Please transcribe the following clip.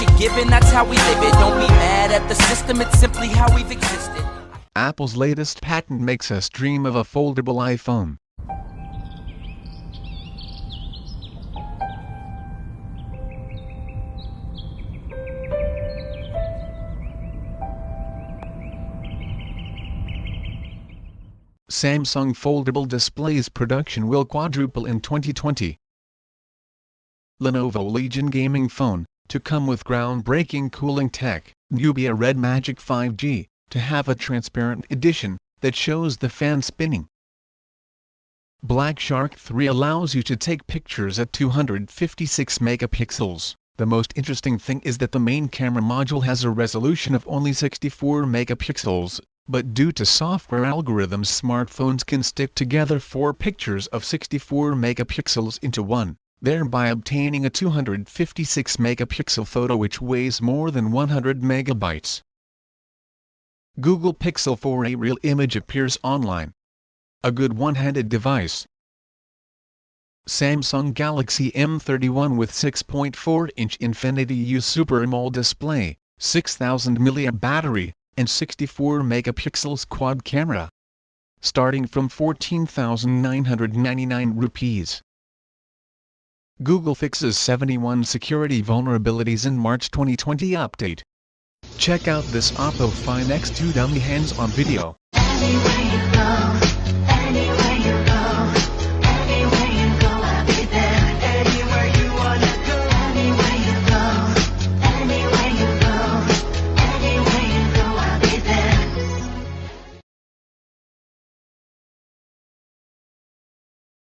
what you're given, that's how we live it. Don't be mad at the system, it's simply how we've existed. Apple's latest patent makes us dream of a foldable iPhone. Samsung foldable displays production will quadruple in 2020. Lenovo Legion gaming phone, to come with groundbreaking cooling tech. Nubia Red Magic 5G, to have a transparent edition that shows the fan spinning. Black Shark 3 allows you to take pictures at 256 megapixels. The most interesting thing is that the main camera module has a resolution of only 64 megapixels, but due to software algorithms, smartphones can stick together 4 pictures of 64 megapixels into one, thereby obtaining a 256 megapixel photo which weighs more than 100 megabytes. Google Pixel 4 a real image appears online. A good one-handed device. Samsung Galaxy M31 with 6.4-inch Infinity U Super AMOLED display, 6000 mAh battery, and 64 megapixels quad camera. Starting from 14,999 rupees. Google fixes 71 security vulnerabilities in March 2020 update. Check out this Oppo Find X2 dummy hands-on video.